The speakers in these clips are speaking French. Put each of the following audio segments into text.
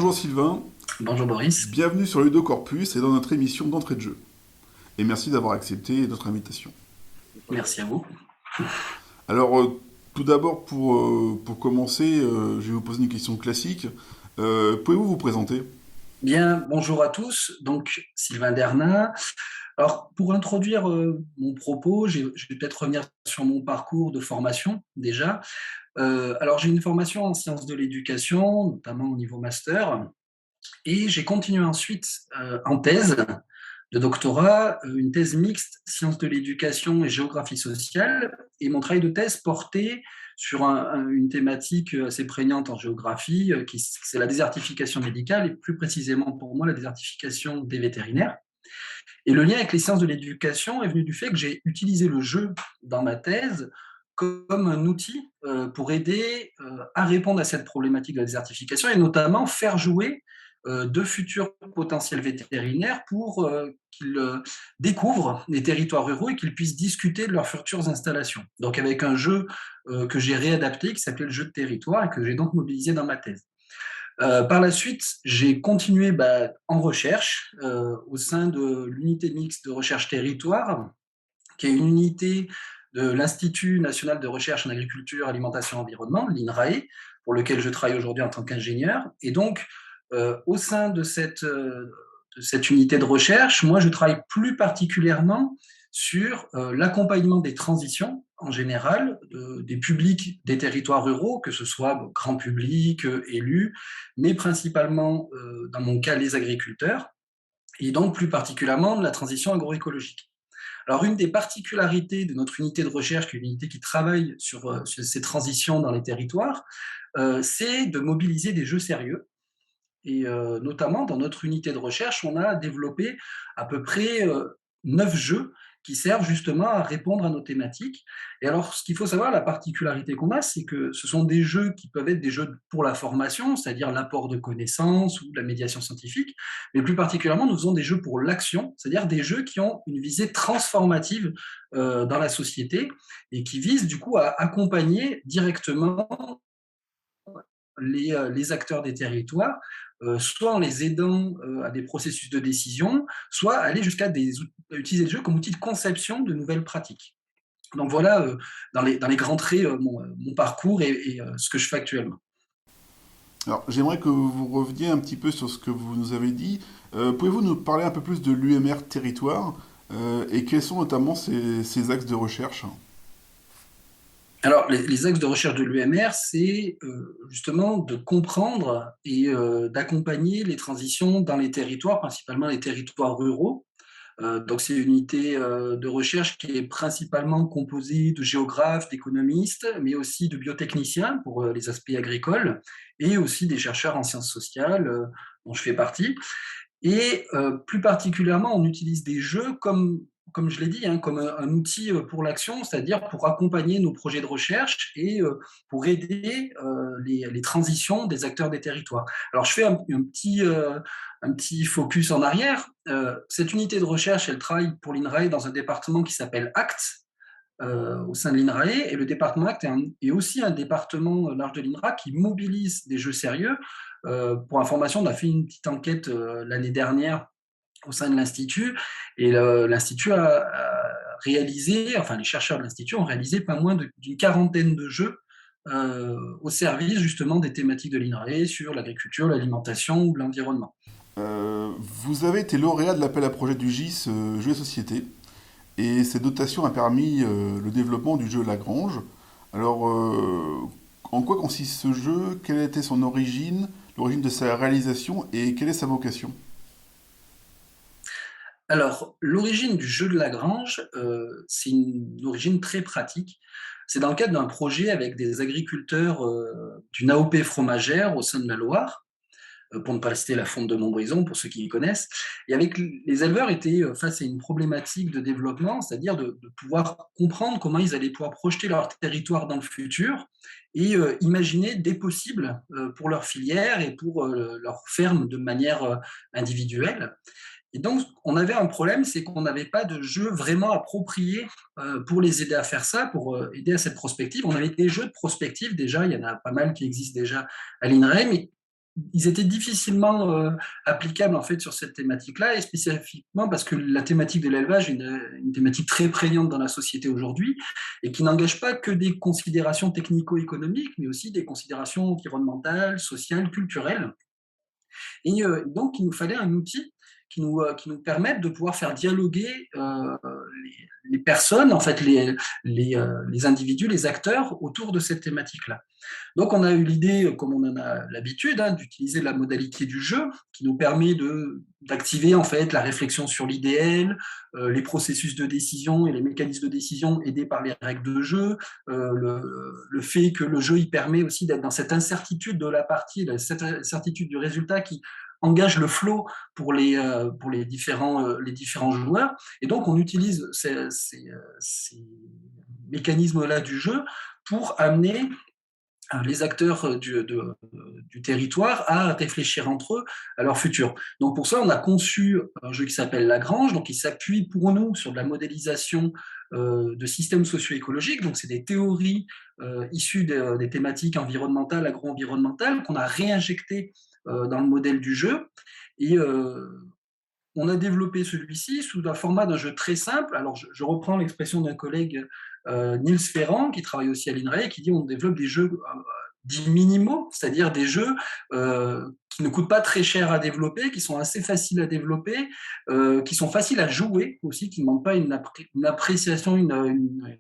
Bonjour Sylvain, Bonjour Boris, bienvenue sur Ludo Corpus et dans notre émission d'entrée de jeu. Et merci d'avoir accepté notre invitation. merci à vous. Alors, tout d'abord, pour commencer, je vais vous poser une question classique. Pouvez-vous vous présenter? Bien, bonjour à tous. Donc, Sylvain Dernat. Alors, pour introduire mon propos, je vais peut-être revenir sur mon parcours de formation déjà. Alors, j'ai une formation en sciences de l'éducation, notamment au niveau master, et j'ai continué ensuite en thèse de doctorat, une thèse mixte sciences de l'éducation et géographie sociale. Et mon travail de thèse portait sur une thématique assez prégnante en géographie, c'est la désertification médicale, et plus précisément pour moi la désertification des vétérinaires. Et le lien avec les sciences de l'éducation est venu du fait que j'ai utilisé le jeu dans ma thèse comme un outil pour aider à répondre à cette problématique de la désertification et notamment faire jouer de futurs potentiels vétérinaires pour qu'ils découvrent les territoires ruraux et qu'ils puissent discuter de leurs futures installations. Donc avec un jeu que j'ai réadapté qui s'appelait le jeu de territoire et que j'ai donc mobilisé dans ma thèse. Par la suite, j'ai continué en recherche au sein de l'unité mixte de recherche territoire, qui est une unité de l'Institut national de recherche en agriculture, alimentation et environnement, l'INRAE, pour lequel je travaille aujourd'hui en tant qu'ingénieur. Et donc, au sein de cette unité de recherche, moi, je travaille plus particulièrement sur l'accompagnement des transitions en général, des publics des territoires ruraux, que ce soit grand public, élus, mais principalement, dans mon cas, les agriculteurs, et donc plus particulièrement de la transition agroécologique. Alors, une des particularités de notre unité de recherche, qui est une unité qui travaille sur ces transitions dans les territoires, c'est de mobiliser des jeux sérieux. Et notamment, dans notre unité de recherche, on a développé à peu près 9 jeux qui servent justement à répondre à nos thématiques. Et alors, ce qu'il faut savoir, la particularité qu'on a, c'est que ce sont des jeux qui peuvent être des jeux pour la formation, c'est-à-dire l'apport de connaissances ou la médiation scientifique, mais plus particulièrement, nous faisons des jeux pour l'action, c'est-à-dire des jeux qui ont une visée transformative dans la société et qui visent du coup à accompagner directement les acteurs des territoires, soit en les aidant à des processus de décision, soit aller jusqu'à utiliser le jeu comme outil de conception de nouvelles pratiques. Donc voilà, dans les grands traits, mon parcours et ce que je fais actuellement. Alors, j'aimerais que vous reveniez un petit peu sur ce que vous nous avez dit. Pouvez-vous nous parler un peu plus de l'UMR Territoire et quels sont notamment ses axes de recherche? Alors, les axes de recherche de l'UMR, c'est justement de comprendre et d'accompagner les transitions dans les territoires, principalement les territoires ruraux. Donc, c'est une unité de recherche qui est principalement composée de géographes, d'économistes, mais aussi de biotechniciens pour les aspects agricoles, et aussi des chercheurs en sciences sociales, dont je fais partie. Et plus particulièrement, on utilise des jeux comme je l'ai dit, hein, comme un outil pour l'action, c'est-à-dire pour accompagner nos projets de recherche et pour aider les transitions des acteurs des territoires. Alors, je fais un petit focus en arrière. Cette unité de recherche, elle travaille pour l'INRAE dans un département qui s'appelle ACT, au sein de l'INRAE, et le département ACT est aussi un département large de l'INRA qui mobilise des jeux sérieux. Pour information, on a fait une petite enquête l'année dernière au sein de l'Institut, et l'Institut a réalisé, enfin les chercheurs de l'Institut ont réalisé pas moins d'une quarantaine de jeux au service justement des thématiques de l'INRAE sur l'agriculture, l'alimentation ou l'environnement. Vous avez été lauréat de l'appel à projet du GIS Jeux et Société, et cette dotation a permis le développement du jeu Lagrange. Alors, en quoi consiste ce jeu? Quelle était son origine, l'origine de sa réalisation, et quelle est sa vocation? Alors, l'origine du jeu de Lagrange, c'est une origine très pratique. C'est dans le cadre d'un projet avec des agriculteurs d'une AOP fromagère au sein de la Loire, pour ne pas citer la fonte de Montbrison, pour ceux qui y connaissent. Et avec les éleveurs étaient face à une problématique de développement, c'est-à-dire de pouvoir comprendre comment ils allaient pouvoir projeter leur territoire dans le futur et imaginer des possibles pour leur filière et pour leur ferme de manière individuelle. Et donc, on avait un problème, c'est qu'on n'avait pas de jeu vraiment approprié pour les aider à faire ça, pour aider à cette prospective. On avait des jeux de prospective déjà, il y en a pas mal qui existent déjà à l'INRAE, mais ils étaient difficilement applicables en fait sur cette thématique-là, et spécifiquement parce que la thématique de l'élevage est une thématique très prégnante dans la société aujourd'hui et qui n'engage pas que des considérations technico-économiques, mais aussi des considérations environnementales, sociales, culturelles. Et donc, il nous fallait un outil qui nous permette de pouvoir faire dialoguer les personnes, en fait, les individus, les acteurs autour de cette thématique-là. Donc, on a eu l'idée, comme on en a l'habitude, hein, d'utiliser la modalité du jeu, qui nous permet d'activer en fait la réflexion sur l'idéal, les processus de décision et les mécanismes de décision aidés par les règles de jeu, le fait que le jeu il permet aussi d'être dans cette incertitude de la partie, cette incertitude du résultat qui engage le flow pour les différents joueurs. Et donc, on utilise ces mécanismes-là du jeu pour amener les acteurs du territoire à réfléchir entre eux à leur futur. Donc pour ça, on a conçu un jeu qui s'appelle Lagrange, donc il s'appuie pour nous sur de la modélisation de systèmes socio-écologiques, donc c'est des théories issues des thématiques environnementales, agro-environnementales, qu'on a réinjectées dans le modèle du jeu. Et on a développé celui-ci sous un format d'un jeu très simple. Alors, je reprends l'expression d'un collègue, Niels Ferrand, qui travaille aussi à l'INRAE, qui dit on développe des jeux dits minimaux, c'est-à-dire des jeux qui ne coûtent pas très cher à développer, qui sont assez faciles à développer, qui sont faciles à jouer aussi, qui ne demandent pas une appréciation, une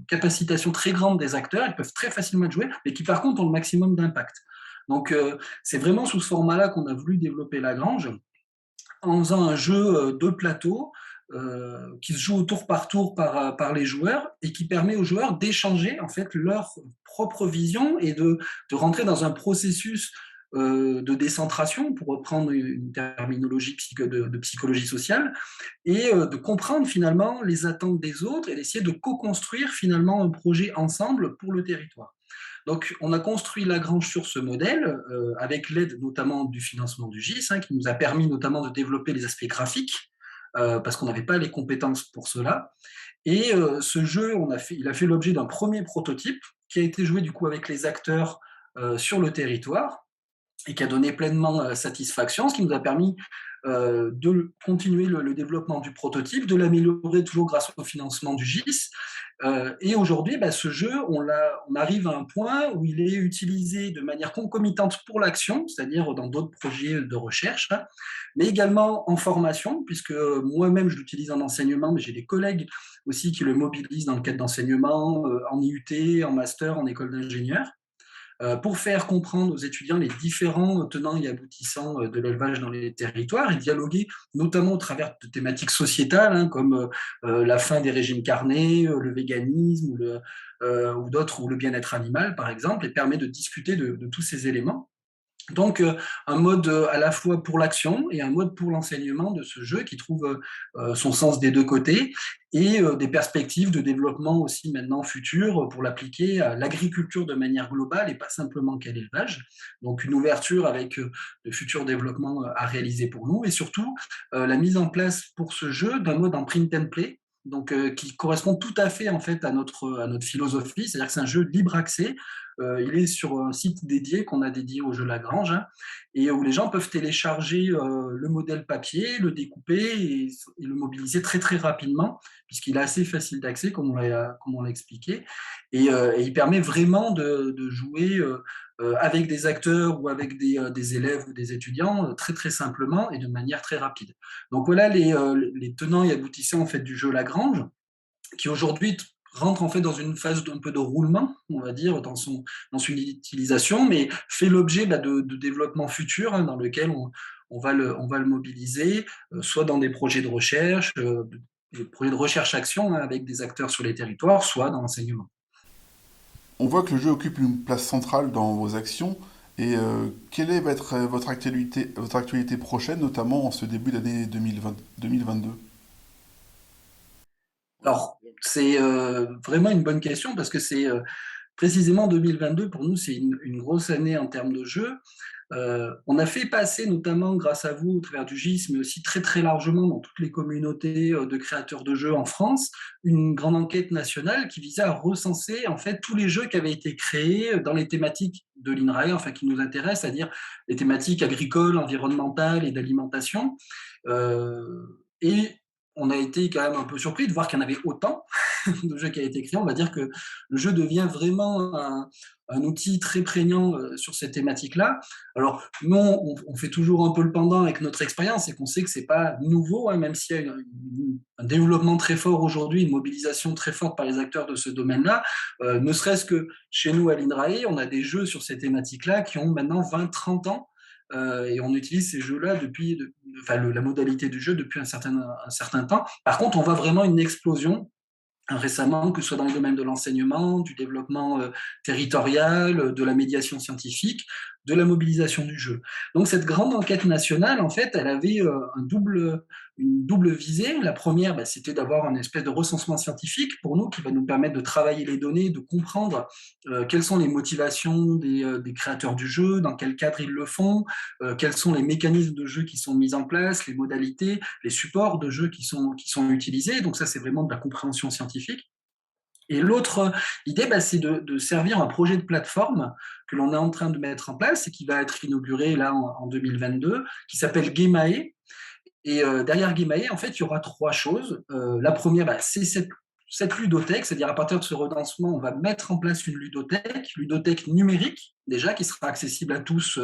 capacitation très grande des acteurs. Ils peuvent très facilement jouer, mais qui par contre ont le maximum d'impact. Donc, c'est vraiment sous ce format-là qu'on a voulu développer Lagrange, en faisant un jeu de plateau qui se joue au tour par les joueurs et qui permet aux joueurs d'échanger en fait leur propre vision et de rentrer dans un processus de décentration, pour reprendre une terminologie de psychologie sociale, et de comprendre finalement les attentes des autres et d'essayer de co-construire finalement un projet ensemble pour le territoire. Donc, on a construit Lagrange sur ce modèle, avec l'aide notamment du financement du GIS, hein, qui nous a permis notamment de développer les aspects graphiques, parce qu'on n'avait pas les compétences pour cela. Et ce jeu, il a fait l'objet d'un premier prototype qui a été joué du coup avec les acteurs sur le territoire et qui a donné pleinement satisfaction, ce qui nous a permis de continuer le développement du prototype, de l'améliorer toujours grâce au financement du GIS. Et aujourd'hui, ce jeu, on arrive à un point où il est utilisé de manière concomitante pour l'action, c'est-à-dire dans d'autres projets de recherche, hein, mais également en formation, puisque moi-même je l'utilise en enseignement, mais j'ai des collègues aussi qui le mobilisent dans le cadre d'enseignement, en IUT, en master, en école d'ingénieur, pour faire comprendre aux étudiants les différents tenants et aboutissants de l'élevage dans les territoires et dialoguer notamment au travers de thématiques sociétales, hein, comme la fin des régimes carnés, le véganisme ou d'autres, ou le bien-être animal par exemple, et permet de discuter de tous ces éléments. Donc, un mode à la fois pour l'action et un mode pour l'enseignement de ce jeu qui trouve son sens des deux côtés, et des perspectives de développement aussi maintenant futures pour l'appliquer à l'agriculture de manière globale et pas simplement qu'à l'élevage. Donc, une ouverture avec de futurs développements à réaliser pour nous, et surtout la mise en place pour ce jeu d'un mode en print and play, donc qui correspond tout à fait en fait à notre philosophie, c'est-à-dire que c'est un jeu libre accès. Il est sur un site dédié qu'on a dédié au jeu Lagrange, hein, et où les gens peuvent télécharger le modèle papier, le découper et le mobiliser très très rapidement, puisqu'il est assez facile d'accès, comme on l'a expliqué, et il permet vraiment de jouer avec des acteurs ou avec des élèves ou des étudiants très très simplement et de manière très rapide. Donc voilà les tenants et aboutissants en fait du jeu Lagrange, qui aujourd'hui rentre en fait dans une phase un peu de roulement, on va dire, dans son utilisation, mais fait l'objet de développement futur, hein, dans lequel on va le mobiliser, soit dans des projets de recherche, des projets de recherche-action, hein, avec des acteurs sur les territoires, soit dans l'enseignement. On voit que le jeu occupe une place centrale dans vos actions. Et quelle est votre actualité prochaine, notamment en ce début d'année 2020 2022? Alors, c'est vraiment une bonne question, parce que c'est précisément 2022, pour nous, c'est une grosse année en termes de jeu. On a fait passer, notamment grâce à vous, au travers du GIS, mais aussi très très largement dans toutes les communautés de créateurs de jeux en France, une grande enquête nationale qui visait à recenser en fait tous les jeux qui avaient été créés dans les thématiques de l'INRAE, enfin qui nous intéressent, c'est-à-dire les thématiques agricoles, environnementales et d'alimentation. Et on a été quand même un peu surpris de voir qu'il y en avait autant de jeux qui a été créé. On va dire que le jeu devient vraiment un outil très prégnant sur ces thématiques-là. Alors, nous, on fait toujours un peu le pendant avec notre expérience et qu'on sait que c'est pas nouveau, hein, même s'il y a un développement très fort aujourd'hui, une mobilisation très forte par les acteurs de ce domaine-là. Ne serait-ce que chez nous à l'INRAE, on a des jeux sur ces thématiques-là qui ont maintenant 20-30 ans. Et on utilise ces jeux-là depuis, enfin, la modalité du jeu depuis un certain temps. Par contre, on voit vraiment une explosion récemment, que ce soit dans le domaine de l'enseignement, du développement territorial, de la médiation scientifique, de la mobilisation du jeu. Donc cette grande enquête nationale, en fait, elle avait une double visée. La première, bah, c'était d'avoir une espèce de recensement scientifique pour nous qui va nous permettre de travailler les données, de comprendre quelles sont les motivations des créateurs du jeu, dans quel cadre ils le font, quels sont les mécanismes de jeu qui sont mis en place, les modalités, les supports de jeu qui sont utilisés. Donc ça, c'est vraiment de la compréhension scientifique. Et l'autre idée, bah, c'est de servir un projet de plateforme que l'on est en train de mettre en place et qui va être inauguré là en 2022, qui s'appelle Gemae. Et derrière Gemae, en fait, il y aura trois choses. La première, bah, c'est cette ludothèque, c'est-à-dire à partir de ce redensement, on va mettre en place une ludothèque numérique déjà, qui sera accessible à tous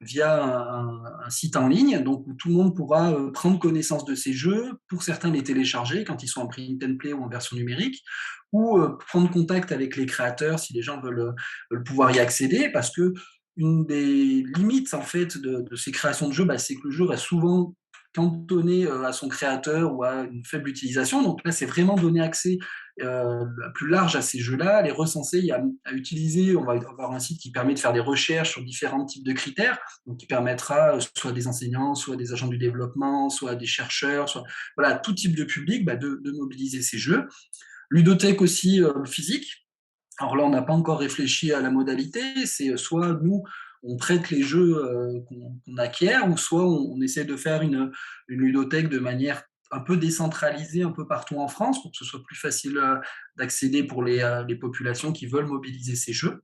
via un site en ligne, donc où tout le monde pourra prendre connaissance de ces jeux, pour certains les télécharger quand ils sont en print and play ou en version numérique, ou prendre contact avec les créateurs si les gens veulent pouvoir y accéder, parce que une des limites en fait de ces créations de jeux, bah, c'est que le jeu reste souvent cantonné à son créateur ou à une faible utilisation. Donc là, c'est vraiment donner accès plus large à ces jeux-là, les recenser, à utiliser. On va avoir un site qui permet de faire des recherches sur différents types de critères, donc qui permettra soit des enseignants, soit des agents du développement, soit des chercheurs, soit voilà, tout type de public bah, de mobiliser ces jeux. Ludothèque aussi physique. Alors là, on n'a pas encore réfléchi à la modalité. C'est soit nous, on prête les jeux qu'on acquiert, ou soit on essaie de faire une ludothèque de manière un peu décentralisée un peu partout en France pour que ce soit plus facile d'accéder pour les populations qui veulent mobiliser ces jeux.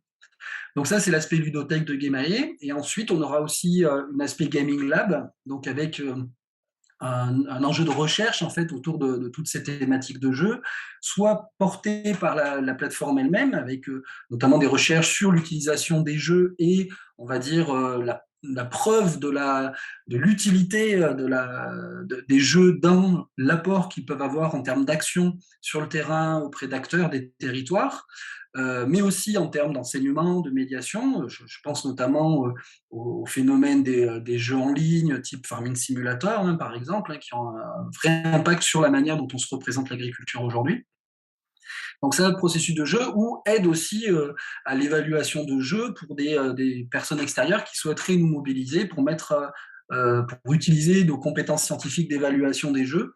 Donc ça, c'est l'aspect ludothèque de Gemae. Et ensuite, on aura aussi un aspect gaming lab, donc avec un enjeu de recherche en fait autour de toutes ces thématiques de jeu, soit porté par la plateforme elle-même, avec notamment des recherches sur l'utilisation des jeux et, on va dire, la preuve de l'utilité des jeux dans l'apport qu'ils peuvent avoir en termes d'action sur le terrain auprès d'acteurs des territoires, mais aussi en termes d'enseignement, de médiation. Je pense notamment au phénomène des jeux en ligne, type Farming Simulator, hein, par exemple, hein, qui ont un vrai impact sur la manière dont on se représente l'agriculture aujourd'hui. Donc c'est un processus de jeu ou aide aussi à l'évaluation de jeu pour des personnes extérieures qui souhaiteraient nous mobiliser pour pour utiliser nos compétences scientifiques d'évaluation des jeux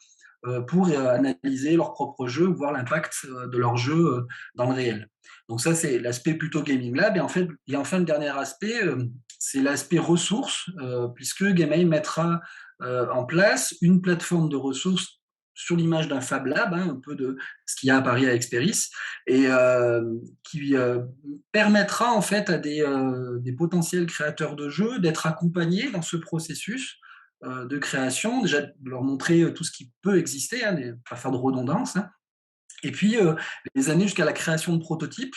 pour analyser leurs propres jeux, voir l'impact de leurs jeux dans le réel. Donc ça, c'est l'aspect plutôt Gaming Lab. Et en fait, et enfin, le dernier aspect, c'est l'aspect ressources, puisque Gamei mettra en place une plateforme de ressources sur l'image d'un Fab Lab, hein, un peu de ce qu'il y a à Paris à Experis, et qui permettra en fait à des potentiels créateurs de jeux d'être accompagnés dans ce processus de création, déjà de leur montrer tout ce qui peut exister, hein, pas faire de redondance, hein, et puis les amener jusqu'à la création de prototypes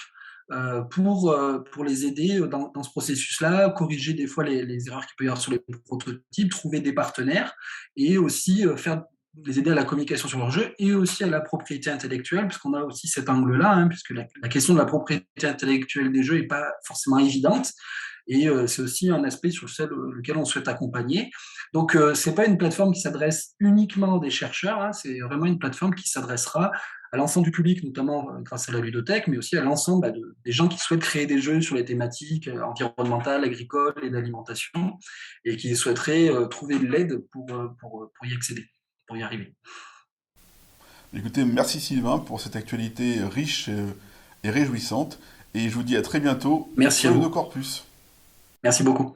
pour les aider dans ce processus-là, corriger des fois les erreurs qu'il peut y avoir sur les prototypes, trouver des partenaires et aussi les aider à la communication sur leur jeu et aussi à la propriété intellectuelle, puisqu'on a aussi cet angle-là, hein, puisque la question de la propriété intellectuelle des jeux n'est pas forcément évidente. Et c'est aussi un aspect sur lequel on souhaite accompagner. Donc, ce n'est pas une plateforme qui s'adresse uniquement à des chercheurs, hein, c'est vraiment une plateforme qui s'adressera à l'ensemble du public, notamment grâce à la ludothèque, mais aussi à l'ensemble des gens qui souhaitent créer des jeux sur les thématiques environnementales, agricoles et d'alimentation, et qui souhaiteraient trouver de l'aide pour y accéder, pour y arriver. Écoutez, merci Sylvain pour cette actualité riche et réjouissante. Et je vous dis à très bientôt Merci sur à Ludo vous. Corpus. Merci beaucoup.